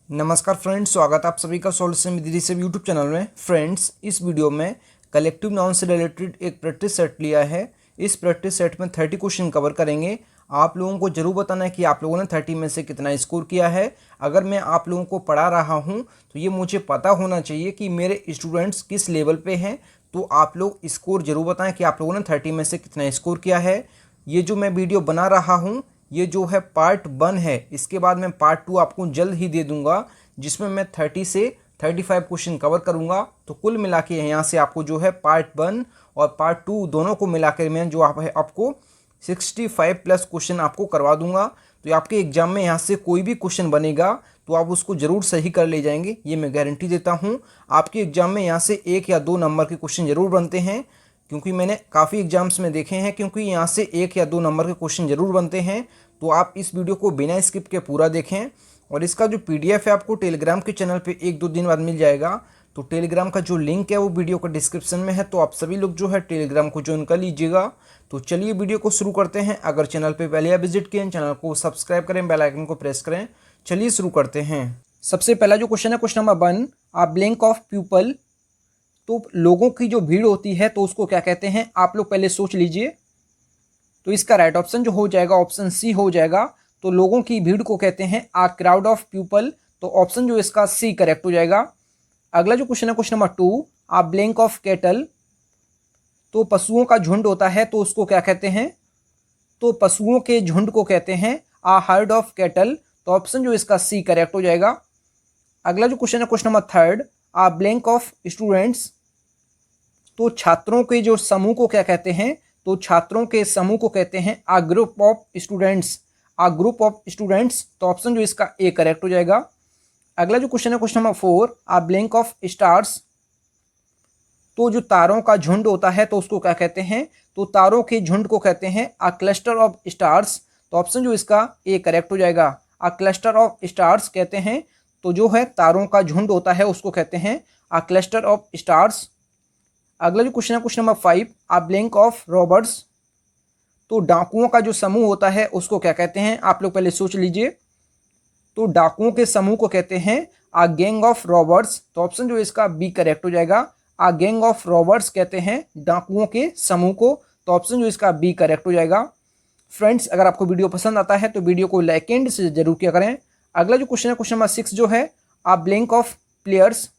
नमस्कार फ्रेंड्स, स्वागत है आप सभी का solution with Rishabh YouTube channel में। फ्रेंड्स, इस वीडियो में कलेक्टिव नाउन से रिलेटेड एक प्रैक्टिस सेट लिया है। इस प्रैक्टिस सेट में 30 क्वेश्चन कवर करेंगे। आप लोगों को जरूर बताना है कि आप लोगों ने 30 में से कितना स्कोर किया है। अगर मैं आप लोगों को पढ़ा रहा हूं तो ये मुझे पता होना चाहिए कि मेरे स्टूडेंट्स किस लेवल पे हैं। तो आप लोग स्कोर जरूर बताएं कि आप लोगों ने 30 में से कितना स्कोर किया है। ये जो मैं वीडियो बना रहा हूँ, ये जो है पार्ट 1 है। इसके बाद मैं पार्ट 2 आपको जल्द ही दे दूंगा, जिसमें मैं 30 से 35 क्वेश्चन कवर करूंगा। तो कुल मिला के यहाँ से आपको जो है पार्ट 1 और पार्ट 2 दोनों को मिला कर मैं जो आपको 65 प्लस क्वेश्चन आपको करवा दूंगा। तो आपके एग्जाम में यहाँ से कोई भी क्वेश्चन बनेगा तो आप उसको ज़रूर सही कर ले जाएंगे, ये मैं गारंटी देता हूँ। आपके एग्जाम में यहाँ से 1 या 2 नंबर के क्वेश्चन ज़रूर बनते हैं, क्योंकि मैंने काफ़ी एग्जाम्स में देखे हैं, क्योंकि यहाँ से 1 या 2 नंबर के क्वेश्चन ज़रूर बनते हैं। तो आप इस वीडियो को बिना स्किप के पूरा देखें। और इसका जो पीडीएफ है आपको टेलीग्राम के चैनल पे 1-2 दिन बाद मिल जाएगा। तो टेलीग्राम का जो लिंक है वो वीडियो का डिस्क्रिप्शन में है, तो आप सभी लोग जो है टेलीग्राम को ज्वाइन कर लीजिएगा। तो चलिए वीडियो को शुरू करते हैं। अगर चैनल पे पहले आप विजिट किए, चैनल को सब्सक्राइब करें, बेल आइकन को प्रेस करें। चलिए शुरू करते हैं। सबसे पहला जो क्वेश्चन है, question number 1, a blank of people. तो लोगों की जो भीड़ होती है तो उसको क्या कहते हैं, आप लोग पहले सोच लीजिए। तो इसका राइट ऑप्शन जो हो जाएगा ऑप्शन सी हो जाएगा। तो लोगों की भीड़ को कहते हैं आ क्राउड ऑफ पीपल। तो ऑप्शन जो इसका सी करेक्ट हो जाएगा। अगला जो क्वेश्चन है, question number 2, a blank of cattle. तो पशुओं का झुंड होता है तो उसको क्या कहते हैं, तो पशुओं के झुंड को कहते हैं आ हर्ड ऑफ कैटल। तो ऑप्शन जो इसका सी करेक्ट हो जाएगा। अगला जो क्वेश्चन है, question number 3, a blank of students. तो छात्रों के जो समूह को क्या कहते हैं, तो छात्रों के समूह को कहते हैं a group of students. A group of students. तो ऑप्शन जो इसका ए करेक्ट हो जाएगा। अगला जो क्वेश्चन है, question number 4, a blank of stars. तो जो तारों का झुंड होता है तो उसको क्या कहते हैं, तो तारों के झुंड को कहते हैं आ क्लस्टर ऑफ स्टार्स। तो ऑप्शन जो इसका ए करेक्ट हो जाएगा। आ क्लस्टर ऑफ स्टार्स कहते हैं, तो जो है तारों का झुंड होता है उसको कहते हैं आ क्लस्टर ऑफ स्टार्स। अगला जो क्वेश्चन है, question number 5, a blank of robbers. तो डाकुओं का जो समूह होता है उसको क्या कहते हैं, आप लोग पहले सोच लीजिए। तो डाकुओं के समूह को कहते हैं आ गैंग ऑफ रॉबर्स। तो ऑप्शन जो इसका बी करेक्ट हो जाएगा। आ गैंग ऑफ रॉबर्स कहते हैं डाकुओं के समूह को। तो ऑप्शन जो इसका बी करेक्ट हो जाएगा। फ्रेंड्स, अगर आपको वीडियो पसंद आता है तो वीडियो को लाइक एंड से जरूर किया करें। अगला जो क्वेश्चन है, क्वेश्चन नंबर 6 जो है, आ ब्लैंक ऑफ प्लेयर्स।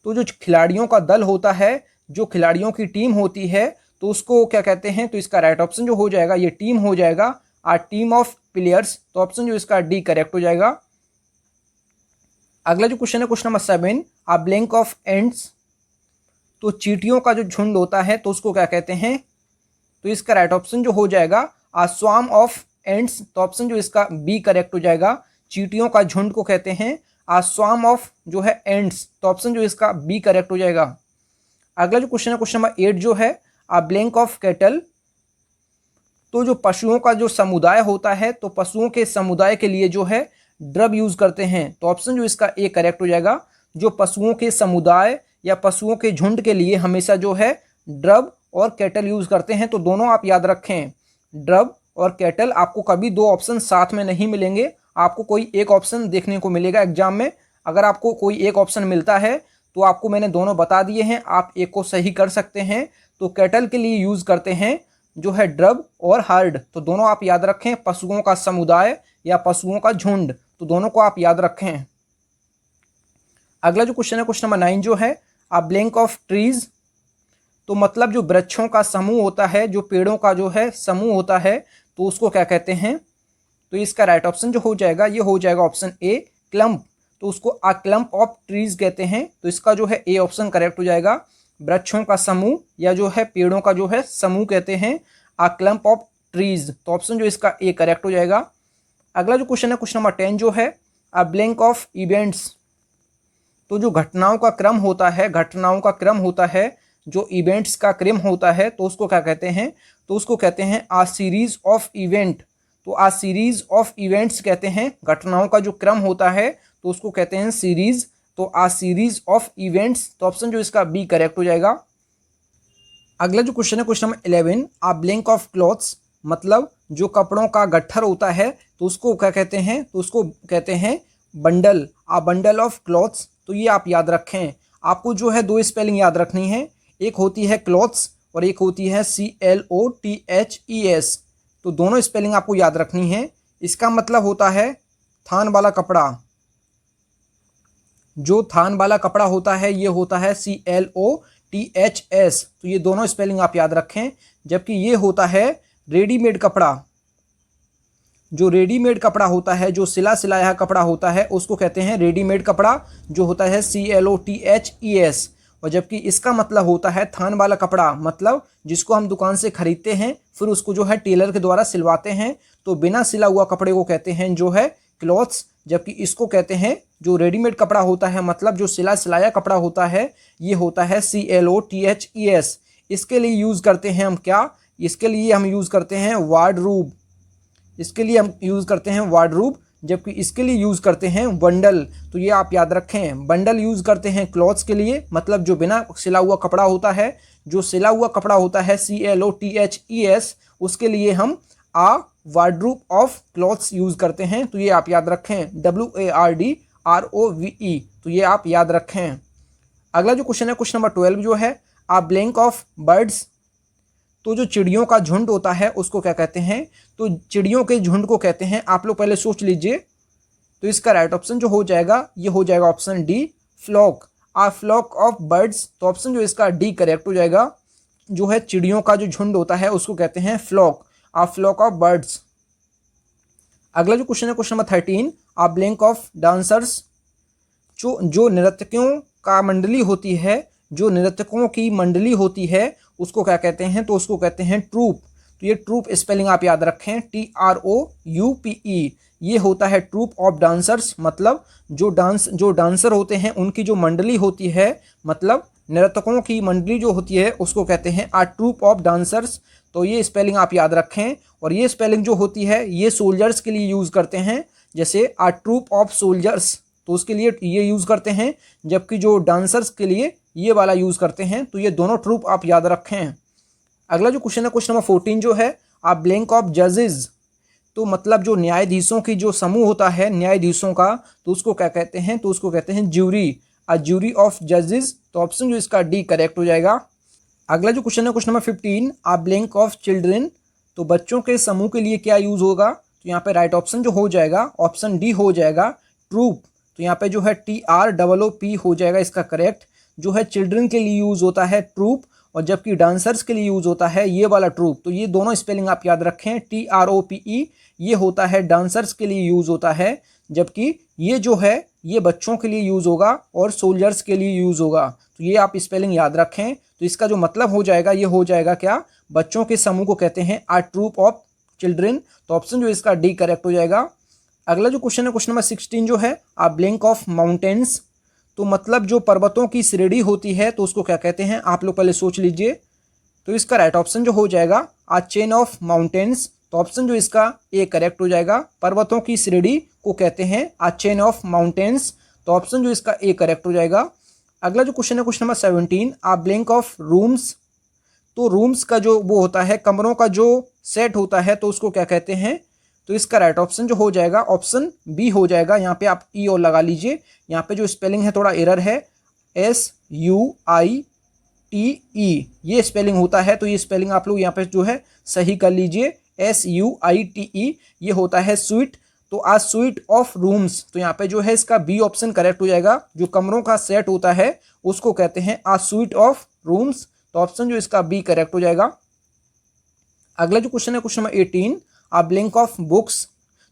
तो जो खिलाड़ियों का दल होता है, जो खिलाड़ियों की टीम होती है, तो उसको क्या कहते हैं, तो इसका राइट ऑप्शन जो हो जाएगा ये टीम हो जाएगा, आ टीम ऑफ प्लेयर्स। तो ऑप्शन जो इसका डी करेक्ट हो जाएगा। अगला जो क्वेश्चन है, question number 7, a blank of ants. तो चींटियों का जो झुंड होता है तो उसको क्या कहते हैं, तो इसका राइट ऑप्शन जो हो जाएगा आ स्वार्म ऑफ एंड्स। तो ऑप्शन जो इसका बी करेक्ट हो जाएगा। चींटियों का झुंड को कहते हैं आ स्वार्म ऑफ जो है एंड्स। तो ऑप्शन जो इसका बी करेक्ट हो जाएगा। अगला जो क्वेश्चन है, क्वेश्चन नंबर 8 जो है, आ ब्लैंक ऑफ कैटल। तो जो पशुओं का जो समुदाय होता है तो पशुओं के समुदाय के लिए जो है ड्रब यूज करते हैं। तो ऑप्शन जो इसका ए करेक्ट हो जाएगा। जो पशुओं के समुदाय या पशुओं के झुंड के लिए हमेशा जो है ड्रब और कैटल यूज करते हैं। तो दोनों आप याद रखें, ड्रब और कैटल। आपको कभी दो ऑप्शन साथ में नहीं मिलेंगे, आपको कोई एक ऑप्शन देखने को मिलेगा एग्जाम में। अगर आपको कोई एक ऑप्शन मिलता है तो आपको मैंने दोनों बता दिए हैं, आप एक को सही कर सकते हैं। तो कैटल के लिए यूज करते हैं जो है ड्रब और हर्ड। तो दोनों आप याद रखें, पशुओं का समुदाय या पशुओं का झुंड, तो दोनों को आप याद रखें। अगला जो क्वेश्चन है, क्वेश्चन नंबर 9 जो है, आ ब्लैंक ऑफ ट्रीज। तो मतलब जो वृक्षों का समूह होता है, जो पेड़ों का जो है समूह होता है, तो उसको क्या कहते हैं, तो इसका राइट ऑप्शन जो हो जाएगा ये हो जाएगा ऑप्शन ए क्लम्प। तो उसको आ क्लम्प ऑफ ट्रीज कहते हैं। तो इसका जो है ए ऑप्शन करेक्ट हो जाएगा। वृक्षों का समूह या जो है पेड़ों का जो है समूह कहते हैं आ क्लम्प ऑफ ट्रीज। तो ऑप्शन जो इसका ए करेक्ट हो जाएगा। अगला जो क्वेश्चन है, क्वेश्चन नंबर 10 जो है, आ ब्लैंक ऑफ इवेंट्स। तो जो घटनाओं का क्रम होता है, घटनाओं का क्रम होता है, जो इवेंट्स का क्रम होता है, तो उसको क्या कहते हैं, तो उसको कहते हैं आ सीरीज ऑफ इवेंट। तो आ सीरीज ऑफ इवेंट्स कहते हैं घटनाओं का जो क्रम होता है, तो उसको कहते हैं सीरीज। तो आ सीरीज ऑफ इवेंट्स। तो ऑप्शन जो इसका बी करेक्ट हो जाएगा। अगला जो क्वेश्चन है, question number 11, a blank of clothes. मतलब जो कपड़ों का गट्ठर होता है तो उसको क्या कहते हैं, तो उसको कहते हैं bundle, a bundle of clothes, तो ये आप याद रखें। आपको जो है दो स्पेलिंग याद रखनी है, एक होती है क्लॉथ्स और एक होती है CLOTHES। तो दोनों स्पेलिंग आपको याद रखनी है। इसका मतलब होता है थान वाला कपड़ा। जो थान वाला कपड़ा होता है ये होता है CLOTHS, तो ये दोनों स्पेलिंग आप याद रखें। जबकि ये होता है रेडीमेड कपड़ा। जो रेडीमेड कपड़ा होता है, जो सिला सिलाया कपड़ा होता है, उसको कहते हैं रेडीमेड कपड़ा, जो होता है CLOTHES। और जबकि इसका मतलब होता है थान वाला कपड़ा, मतलब जिसको हम दुकान से खरीदते हैं फिर उसको जो है टेलर के द्वारा सिलवाते हैं, तो बिना सिला हुआ कपड़े को कहते हैं जो है क्लॉथ्स। जबकि इसको कहते हैं जो रेडीमेड कपड़ा होता है, मतलब जो सिला सिलाया कपड़ा होता है, ये होता है CLOTHES। इसके लिए यूज़ करते हैं हम क्या, इसके लिए हम यूज़ करते हैं वार्डरूब। इसके लिए हम यूज़ करते हैं वार्डरूब, जबकि इसके लिए यूज़ करते हैं बंडल। तो ये आप याद रखें, बंडल यूज़ करते हैं क्लॉथ्स के लिए, मतलब जो बिना सिला हुआ कपड़ा होता है। जो सिला हुआ कपड़ा होता है CLOTHES, उसके लिए हम वार्डरूब ऑफ क्लॉथ्स यूज़ करते हैं। तो ये आप याद रखें, WARDROVE, तो ये आप याद रखें। अगला जो क्वेश्चन है, क्वेश्चन नंबर 12 जो है, ब्लैंक ऑफ बर्ड्स। तो जो चिड़ियों का झुंड होता है उसको क्या कहते हैं, तो चिड़ियों के झुंड को कहते हैं, आप लोग पहले सोच लीजिए। तो इसका राइट ऑप्शन जो हो जाएगा, ये हो जाएगा option D, flock. Flock of birds, तो ऑप्शन जो इसका डी करेक्ट हो जाएगा। जो है चिड़ियों का जो झुंड होता है उसको कहते हैं फ्लॉक, फ्लॉक ऑफ बर्ड्स। अगला जो क्वेश्चन है, question number 13, blank of dancers. जो नर्तकियों का मंडली होती है, जो नर्तकों की मंडली होती है उसको क्या कहते हैं, तो उसको कहते हैं ट्रूप। तो ये ट्रूप स्पेलिंग आप याद रखें, TROUPE। ये होता है ट्रूप ऑफ डांसर्स, मतलब जो डांसर होते हैं उनकी जो मंडली होती है, मतलब नर्तकों की मंडली जो होती है उसको कहते हैं ट्रूप ऑफ डांसर्स। तो ये स्पेलिंग आप याद रखें। और ये स्पेलिंग जो होती है ये सोल्जर्स के लिए यूज़ करते हैं, जैसे ट्रूप ऑफ सोल्जर्स, तो उसके लिए ये यूज़ करते हैं। जबकि जो डांसर्स के लिए ये वाला यूज़ करते हैं। तो ये दोनों ट्रूप आप याद रखें। अगला जो क्वेश्चन है, क्वेश्चन नंबर 14 जो है, ब्लैंक ऑफ जजेस। तो मतलब जो न्यायाधीशों की जो समूह होता है न्यायाधीशों का, तो उसको क्या कहते हैं, तो उसको कहते हैं ज्यूरी, ज्यूरी ऑफ जजेस। तो ऑप्शन जो इसका डी करेक्ट हो जाएगा। अगला जो क्वेश्चन है, question number 15, blank of children. तो बच्चों के समूह के लिए क्या यूज़ होगा, तो यहाँ पे राइट ऑप्शन जो हो जाएगा ऑप्शन डी हो जाएगा, ट्रूप। तो यहाँ पे जो है TROOP हो जाएगा इसका करेक्ट। जो है चिल्ड्रन के लिए यूज़ होता है ट्रूप, और जबकि डांसर्स के लिए यूज़ होता है ये वाला ट्रूप। तो ये दोनों स्पेलिंग आप याद रखें, TROPE, ये होता है डांसर्स के लिए यूज़ होता है, जबकि ये जो है ये बच्चों के लिए यूज़ होगा और सोल्जर्स के लिए यूज़ होगा। तो ये आप स्पेलिंग याद रखें। तो इसका जो मतलब हो जाएगा, ये हो जाएगा क्या, बच्चों के समूह को कहते हैं ट्रूप ऑफ चिल्ड्रेन। तो ऑप्शन जो इसका डी करेक्ट हो जाएगा। अगला जो क्वेश्चन है, क्वेश्चन नंबर 16 जो है, ब्लैंक ऑफ माउंटेन्स। तो मतलब जो पर्वतों की श्रेणी होती है तो उसको क्या कहते हैं, आप लोग पहले सोच लीजिए। तो इसका राइट ऑप्शन जो हो जाएगा चेन ऑफ माउंटेन्स। तो ऑप्शन जो इसका ए करेक्ट हो जाएगा। पर्वतों की श्रेणी को कहते हैं चेन ऑफ माउंटेन्स। तो ऑप्शन जो इसका ए करेक्ट हो जाएगा। अगला जो क्वेश्चन है, question number 17, blank of rooms. तो रूम्स का जो वो होता है, कमरों का जो सेट होता है, तो उसको क्या कहते हैं। तो इसका राइट ऑप्शन जो हो जाएगा ऑप्शन बी हो जाएगा। यहाँ पे आप ई और लगा लीजिए, यहाँ पे जो स्पेलिंग है थोड़ा एरर है, SUITE ये स्पेलिंग होता है। तो ये स्पेलिंग आप लोग यहाँ पे जो है सही कर लीजिए, SUITE ये होता है स्वीट। तो स्वीट ऑफ रूम्स, तो यहाँ पे जो है इसका बी ऑप्शन करेक्ट हो जाएगा। जो कमरों का सेट होता है उसको कहते हैं स्वीट ऑफ रूम्स। तो ऑप्शन जो इसका बी करेक्ट हो जाएगा। अगला जो क्वेश्चन है, question number 18, blank of books.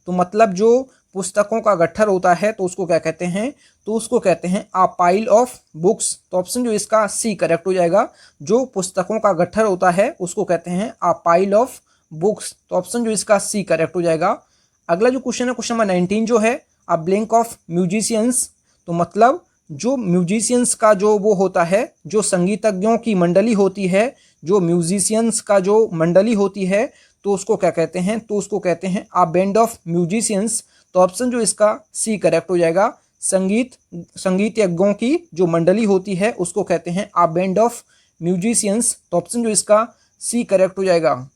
तो मतलब जो पुस्तकों का गट्ठर होता है तो उसको क्या कहते हैं, तो उसको कहते हैं पाइल ऑफ बुक्स। तो ऑप्शन जो इसका सी करेक्ट हो जाएगा। जो पुस्तकों का गट्ठर होता है उसको कहते हैं पाइल ऑफ बुक्स। तो ऑप्शन जो इसका सी करेक्ट हो जाएगा। अगला जो क्वेश्चन है, क्वेश्चन नंबर 19 जो है, ब्लैंक ऑफ म्यूजिशियंस। तो मतलब जो म्यूजिशियंस का जो वो होता है, जो संगीतज्ञों की मंडली होती है, जो म्यूजिशियंस का जो मंडली होती है, तो उसको क्या कहते हैं, तो उसको कहते हैं बैंड ऑफ म्यूजिशियंस। तो ऑप्शन जो इसका सी करेक्ट हो जाएगा। संगीतज्ञों की जो मंडली होती है उसको कहते हैं बैंड ऑफ म्यूजिशियंस। तो ऑप्शन जो इसका सी करेक्ट हो जाएगा।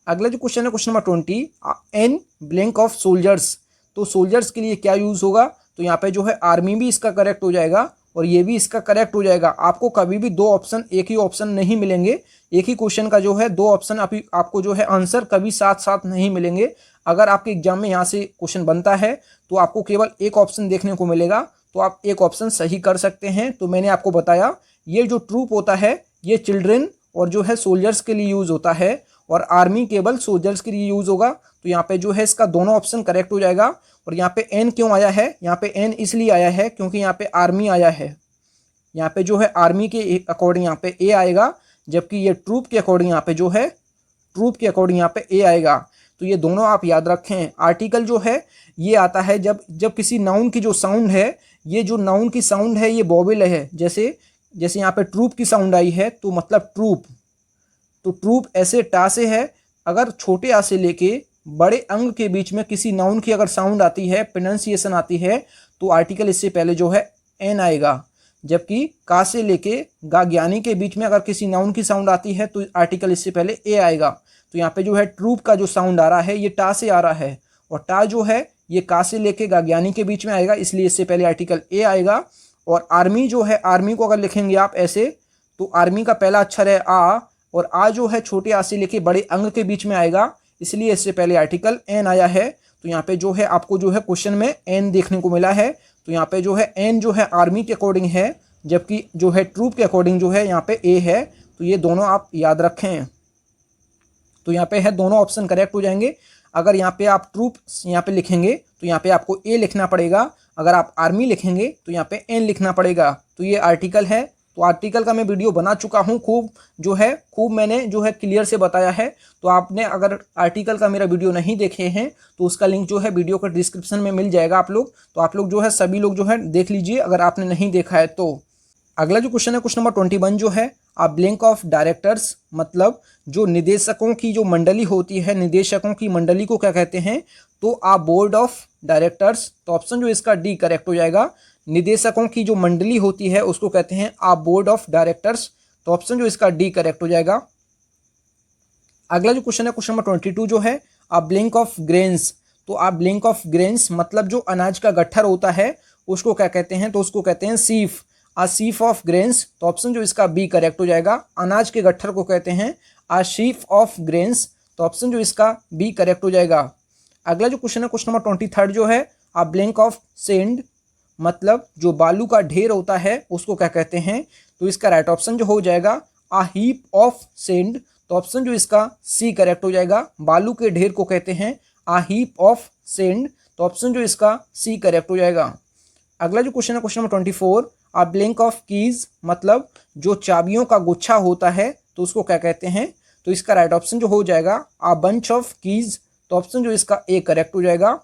अगला जो क्वेश्चन है, question number 20, N blank of soldiers. तो सोल्जर्स के लिए क्या यूज़ होगा, तो तो यहाँ पे जो है आर्मी भी इसका करेक्ट हो जाएगा और ये भी इसका करेक्ट हो जाएगा। आपको कभी भी दो ऑप्शन एक ही ऑप्शन नहीं मिलेंगे, एक ही क्वेश्चन का जो है दो ऑप्शन आपको जो है आंसर कभी साथ साथ नहीं मिलेंगे। अगर आपके एग्जाम में यहाँ से क्वेश्चन बनता है तो आपको केवल एक ऑप्शन देखने को मिलेगा, तो आप एक ऑप्शन सही कर सकते हैं। तो मैंने आपको बताया ये जो ट्रूप होता है ये चिल्ड्रेन और जो है सोल्जर्स के लिए यूज़ होता है और आर्मी केवल सोल्जर्स के लिए यूज़ होगा। तो यहाँ पे जो है इसका दोनों ऑप्शन करेक्ट हो जाएगा। और यहाँ पे एन क्यों आया है, यहाँ पे एन इसलिए आया है क्योंकि यहाँ पे आर्मी आया है। यहाँ पे जो है आर्मी के अकॉर्डिंग यहाँ पे ए आएगा, जबकि ये ट्रूप के अकॉर्डिंग यहाँ पे जो है ट्रूप के अकॉर्डिंग यहाँ पे ए आएगा। तो ये दोनों आप याद रखें। आर्टिकल जो है ये आता है जब किसी नाउन की जो साउंड है, ये जो नाउन की साउंड है ये वोवेल है। जैसे यहाँ पे ट्रूप की साउंड आई है तो मतलब ट्रूप, तो ट्रूप ऐसे टा से है। अगर छोटे आ से लेके बड़े अंग के बीच में किसी नाउन की अगर साउंड आती है, प्रोनाउंसिएशन आती है, तो आर्टिकल इससे पहले जो है एन आएगा। जबकि का से लेके गा ज्ञानी के बीच में अगर किसी नाउन की साउंड आती है तो आर्टिकल इससे पहले ए आएगा। तो यहाँ पे जो है ट्रूप का जो साउंड आ रहा है ये टा से आ रहा है और टा जो है ये का से लेके गा ज्ञानी के बीच में आएगा, इसलिए इससे पहले आर्टिकल ए आएगा। और आर्मी जो है, आर्मी को अगर लिखेंगे आप ऐसे तो आर्मी का पहला अक्षर है आ और आ जो है छोटे आ से लेके बड़े अंग के बीच में आएगा, इसलिए इससे पहले आर्टिकल एन आया है। तो यहाँ पे जो है आपको जो है क्वेश्चन में एन देखने को मिला है। तो यहाँ पे जो है एन जो है आर्मी के अकॉर्डिंग है, जबकि जो है ट्रूप के अकॉर्डिंग जो है यहाँ पे ए है। तो ये दोनों आप याद रखें। तो यहाँ पे है दोनों ऑप्शन करेक्ट हो जाएंगे। अगर यहाँ पे आप ट्रूप यहाँ पे लिखेंगे तो यहाँ पे आपको ए लिखना पड़ेगा, अगर आप आर्मी लिखेंगे तो यहाँ पे एन लिखना पड़ेगा। तो ये आर्टिकल है। तो आर्टिकल का मैं वीडियो बना चुका हूँ, खूब मैंने जो है क्लियर से बताया है। तो आपने अगर आर्टिकल का मेरा वीडियो नहीं देखे हैं तो उसका लिंक जो है वीडियो का डिस्क्रिप्शन में मिल जाएगा तो आप लोग जो है सभी लोग जो है देख लीजिए अगर आपने नहीं देखा है तो। अगला जो क्वेश्चन है क्वेश्चन नंबर 21 जो है आ ब्लैंक ऑफ डायरेक्टर्स, मतलब जो निदेशकों की जो मंडली होती है, निदेशकों की मंडली को क्या कहते हैं, तो आ बोर्ड ऑफ डायरेक्टर्स। तो ऑप्शन जो इसका डी करेक्ट हो जाएगा। निदेशकों की जो मंडली होती है उसको कहते हैं आ बोर्ड ऑफ डायरेक्टर्स। तो ऑप्शन जो इसका डी करेक्ट हो जाएगा। अगला जो क्वेश्चन है क्वेश्चन नंबर 22 जो है आ ब्लैंक ऑफ ग्रेन्स। तो आ ब्लैंक ऑफ ग्रेन्स मतलब जो अनाज का गट्ठर होता है उसको क्या कहते हैं, तो उसको कहते हैं सीफ। आ शीफ ऑफ ग्रेन्स। तो ऑप्शन जो इसका बी करेक्ट हो जाएगा। अनाज के गट्ठर को कहते हैं आ शीफ ऑफ ग्रेन्स। तो ऑप्शन जो इसका बी करेक्ट हो जाएगा। अगला जो क्वेश्चन है क्वेश्चन नंबर 23 जो है आ ब्लैंक ऑफ सेंड, मतलब जो बालू का ढेर होता है उसको क्या कहते हैं, तो इसका राइट ऑप्शन जो हो जाएगा आ हीप ऑफ सेंड। तो ऑप्शन जो इसका सी करेक्ट हो जाएगा। बालू के ढेर को कहते हैं आ हीप ऑफ सेंड। तो ऑप्शन जो इसका सी करेक्ट हो जाएगा। अगला जो क्वेश्चन है question number 24 a blank of keys, मतलब जो चाबियों का गुच्छा होता है तो उसको क्या कहते हैं, तो इसका राइट ऑप्शन जो हो जाएगा आ बंच ऑफ कीज। तो ऑप्शन जो इसका ए करेक्ट हो जाएगा।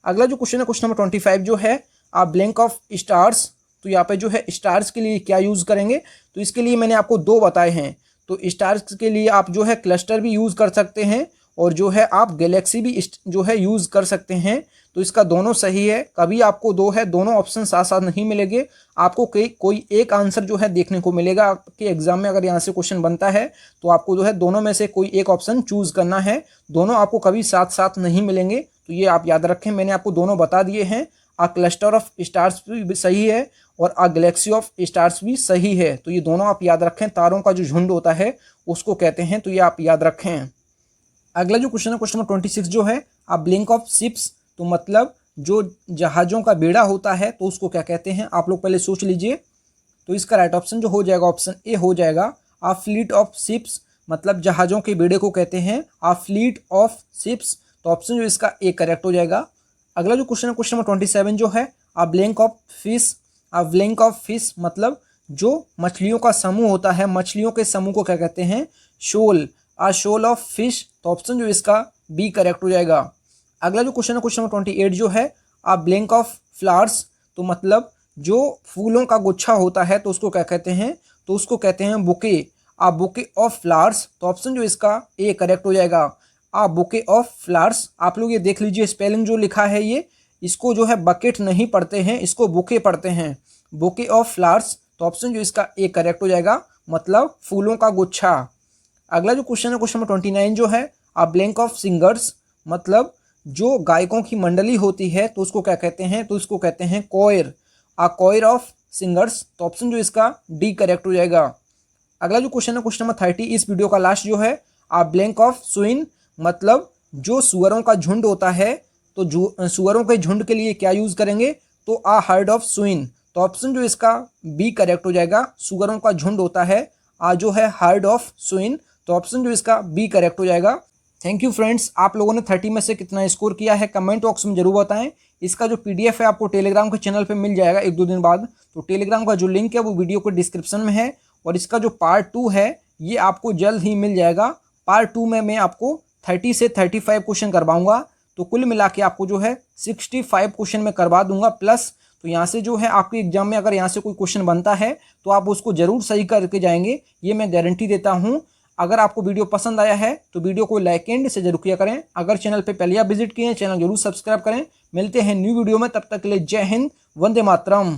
अगला जो क्वेश्चन है क्वेश्चन नंबर 25 जो है आ ब्लैंक ऑफ स्टार्स। तो यहाँ पे जो है स्टार्स के लिए क्या यूज़ करेंगे, तो इसके लिए मैंने आपको दो बताए हैं। तो स्टार्स के लिए आप जो है क्लस्टर भी यूज़ कर सकते हैं और जो है आप गैलेक्सी भी जो है यूज़ कर सकते हैं। तो इसका दोनों सही है। कभी आपको दोनों ऑप्शन साथ साथ नहीं मिलेंगे, आपको कोई एक आंसर जो है देखने को मिलेगा। आपके एग्जाम में अगर यहाँ से क्वेश्चन बनता है तो आपको जो है दोनों में से कोई एक ऑप्शन चूज़ करना है। दोनों आपको कभी साथ साथ नहीं मिलेंगे, तो ये आप याद रखें। मैंने आपको दोनों बता दिए हैं। आ क्लस्टर ऑफ स्टार्स भी सही है और आ गैलेक्सी ऑफ स्टार्स भी सही है। तो ये दोनों आप याद रखें। तारों का जो झुंड होता है उसको कहते हैं, तो ये आप याद रखें। अगला जो क्वेश्चन है क्वेश्चन नंबर 26 जो है आ ब्लैंक ऑफ शिप्स। तो मतलब जो जहाज़ों का बेड़ा होता है तो उसको क्या कहते हैं, आप लोग पहले सोच लीजिए। तो इसका राइट ऑप्शन जो हो जाएगा ऑप्शन ए हो जाएगा आ फ्लीट ऑफ शिप्स, मतलब जहाज़ों के बेड़े को कहते हैं आ फ्लीट ऑफ शिप्स। तो ऑप्शन जो इसका ए करेक्ट हो जाएगा। अगला जो क्वेश्चन है क्वेश्चन नंबर 27 जो है a blank of fish. A blank of fish मतलब जो मछलियों का समूह होता है, मछलियों के समूह को क्या कहते हैं, शोल। आ शोल ऑफ फिश। तो ऑप्शन जो इसका बी करेक्ट हो जाएगा। अगला जो क्वेश्चन है क्वेश्चन नंबर 28 जो है आ ब्लैंक ऑफ फ्लावर्स। तो मतलब जो फूलों का गुच्छा होता है तो उसको क्या कहते हैं, तो उसको कहते हैं bouquet. A bouquet of flowers. तो ऑप्शन जो इसका ए करेक्ट हो जाएगा। A bouquet of flowers. आप लोग ये देख लीजिए स्पेलिंग जो लिखा है ये, इसको जो है बकेट नहीं पढ़ते हैं, इसको बुके पढ़ते हैं, बुके ऑफ फ्लावर्स। तो ऑप्शन जो इसका ए करेक्ट हो जाएगा, मतलब फूलों का गुच्छा। अगला जो क्वेश्चन है क्वेश्चन नंबर 29 जो है आ ब्लैंक ऑफ सिंगर्स, मतलब जो गायकों की मंडली होती है तो उसको क्या कहते हैं, तो इसको कहते हैं कोयर, अ कोयर ऑफ सिंगर्स। तो ऑप्शन जो इसका डी करेक्ट हो जाएगा। अगला जो क्वेश्चन है क्वेश्चन नंबर 30, इस वीडियो का लास्ट जो है, आ ब्लैंक ऑफ स्विन, मतलब जो सुअरों का झुंड होता है तो जो सुअरों के झुंड के लिए क्या यूज करेंगे, तो आ हर्ड ऑफ स्विन। तो ऑप्शन जो इसका बी करेक्ट हो जाएगा। सुअरों का झुंड होता है आ जो है हर्ड ऑफ स्विन। तो ऑप्शन जो इसका बी करेक्ट हो जाएगा। थैंक यू फ्रेंड्स, आप लोगों ने 30 में से कितना स्कोर किया है कमेंट बॉक्स में जरूर बताएं। इसका जो पीडीएफ है आपको टेलीग्राम के चैनल पे मिल जाएगा 1-2 दिन बाद। तो टेलीग्राम का जो लिंक है वो वीडियो के डिस्क्रिप्शन में है, और इसका जो पार्ट 2 है ये आपको जल्द ही मिल जाएगा। पार्ट 2 में मैं आपको 30 से 35 क्वेश्चन करवाऊंगा। तो कुल मिला के आपको जो है 65 क्वेश्चन में करवा दूंगा प्लस। तो यहाँ से जो है आपके एग्जाम में अगर यहाँ से कोई क्वेश्चन बनता है तो आप उसको जरूर सही करके जाएंगे, ये मैं गारंटी देता हूँ। अगर आपको वीडियो पसंद आया है तो वीडियो को लाइक एंड से जरूर किया करें। अगर चैनल पे पहले आप विजिट किए हैं, चैनल जरूर सब्सक्राइब करें। मिलते हैं न्यू वीडियो में, तब तक के लिए जय हिंद, वंदे मातरम।